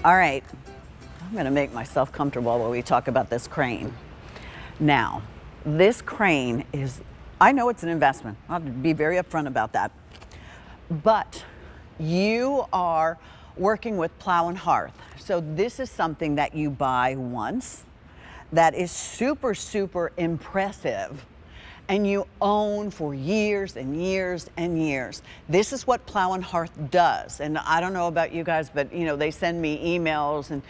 All right, I'm gonna make myself comfortable while we talk about this crane. Now, this crane is, I know it's an investment. I'll be very upfront about that. But you are working with Plow Hearth. So this is something that you buy once that is super, super impressive and you own for years and years and years. This is what Plow Hearth does. And I don't know about you guys, but they send me emails and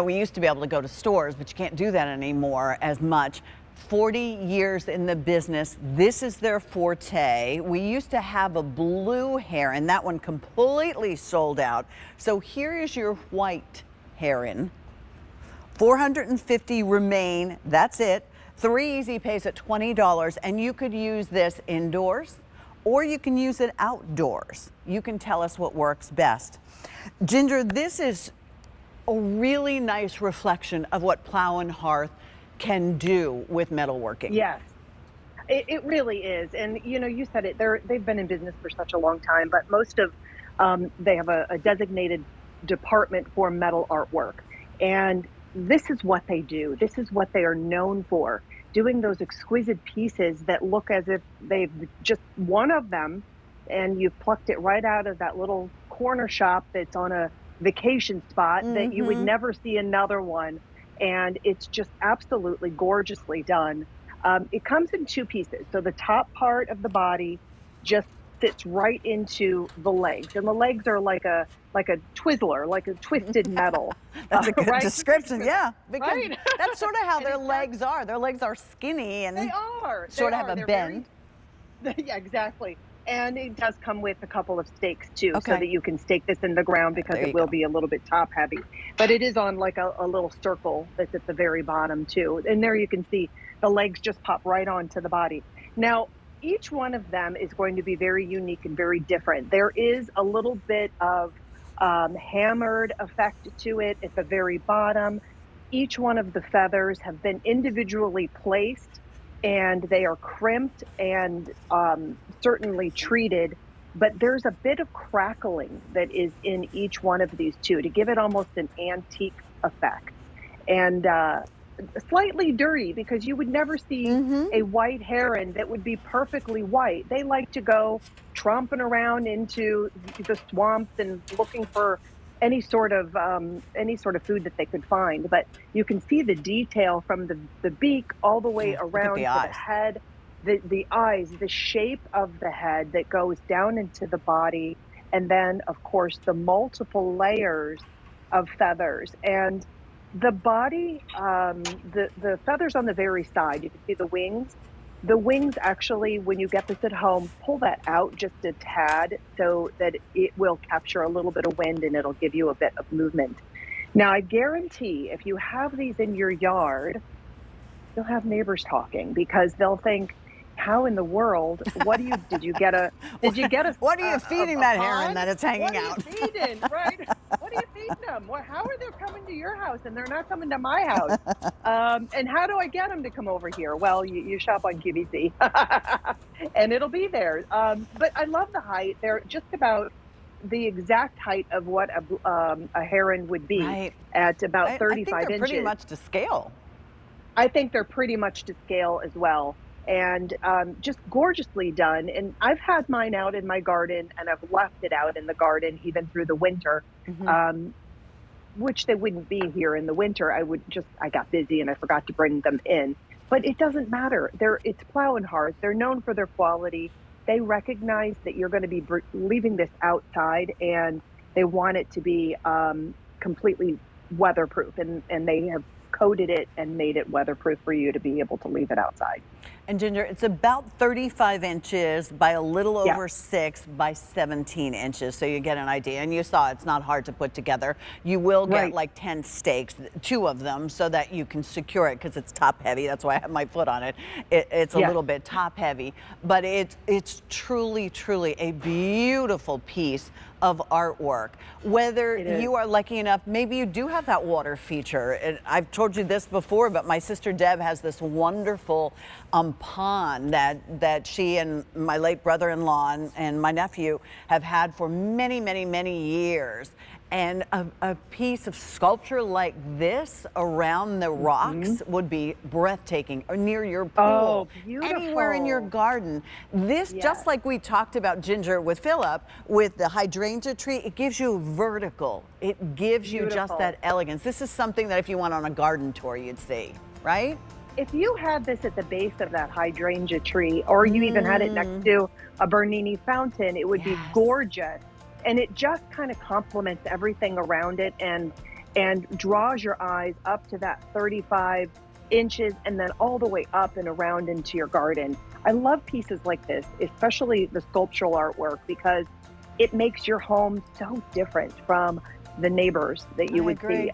we used to be able to go to stores, but you can't do that anymore as much. 40 years in the business. This is their forte. We used to have a blue Heron. That one completely sold out. So here is your white Heron. 450 remain. That's it. 3 easy pays at $20, and you could use this indoors or you can use it outdoors. You can tell us what works best. Ginger, this is a really nice reflection of what Plow Hearth can do with metalworking. Yes, it really is. And you said it, they've been in business for such a long time, but most of they have a designated department for metal artwork. And this is what they do. This is what they are known for, doing those exquisite pieces that look as if they've just one of them and you've plucked it right out of that little corner shop that's on a vacation spot that you would never see another one. And it's just absolutely gorgeously done. It comes in 2 pieces. So the top part of the body just fits right into the legs, and the legs are like a Twizzler, like a twisted metal. That's a good description, yeah. Because right? That's sort of how their legs are. Their legs are skinny and they sort of have a bend. Yeah, exactly. And it does come with a couple of stakes too, okay, so that you can stake this in the ground, because it will be a little bit top heavy. But it is on like a little circle that's at the very bottom too. And there you can see the legs just pop right onto the body. Now, each one of them is going to be very unique and very different. There is a little bit of hammered effect to it at the very bottom. Each one of the feathers have been individually placed, and they are crimped and certainly treated, but there's a bit of crackling that is in each one of these too, to give it almost an antique effect. And slightly dirty, because you would never see a white Heron that would be perfectly white. They like to go tromping around into the swamps and looking for any sort of food that they could find. But you can see the detail from the beak all the way around to the head, the eyes, the shape of the head that goes down into the body, and then of course the multiple layers of feathers. And the body, the feathers on the very side, you can see the wings. The wings actually, when you get this at home, pull that out just a tad so that it will capture a little bit of wind and it'll give you a bit of movement. Now, I guarantee if you have these in your yard, you'll have neighbors talking, because they'll think, how in the world, what do you, did you get a, what are you feeding that Heron that it's hanging out? What are you feeding, right? What are you feeding them? How are they coming to your house and they're not coming to my house? And how do I get them to come over here? Well, you shop on QVC and it'll be there. But I love the height. They're just about the exact height of what a Heron would be, at about 35 inches. I think they're pretty much to scale. I think they're pretty much to scale as well. And just gorgeously done. And I've had mine out in my garden, and I've left it out in the garden even through the winter, which they wouldn't be here in the winter. I got busy and I forgot to bring them in. But it doesn't matter. It's Plow Hearth. They're known for their quality. They recognize that you're going to be leaving this outside, and they want it to be completely weatherproof. And they have coated it and made it weatherproof for you to be able to leave it outside. And Ginger, it's about 35 inches by a little over 6 by 17 inches, so you get an idea. And you saw it's not hard to put together. You will get like 10 stakes, 2 of them, so that you can secure it, because it's top heavy. That's why I have my foot on it. It's a little bit top heavy, but it's truly, truly a beautiful piece of artwork. Whether you are lucky enough, maybe you do have that water feature. And I've told you this before, but my sister Deb has this wonderful pond that she and my late brother-in-law and my nephew have had for many, many, many years. And a piece of sculpture like this around the rocks would be breathtaking, or near your pool, Oh, beautiful. anywhere in your garden. This, just like we talked about, Ginger, with Philip, with the hydrangea tree, it gives you vertical. It gives you just that elegance. This is something that if you went on a garden tour, you'd see, right? If you had this at the base of that hydrangea tree, or you even had it next to a Bernini fountain, it would be gorgeous. And it just kind of complements everything around it and draws your eyes up to that 35 inches and then all the way up and around into your garden. I love pieces like this, especially the sculptural artwork, because it makes your home so different from the neighbors that you would see.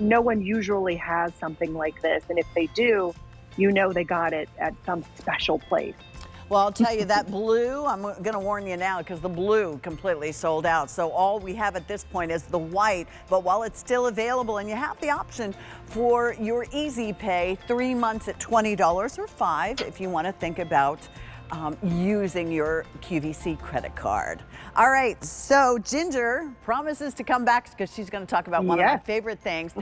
No one usually has something like this, and if they do, you know they got it at some special place. Well, I'll tell you that blue, I'm going to warn you now, because the blue completely sold out. So all we have at this point is the white, but while it's still available, and you have the option for your easy pay, 3 months at $20 or $5 if you want to think about using your QVC credit card. All right, so Ginger promises to come back because she's going to talk about one of my favorite things.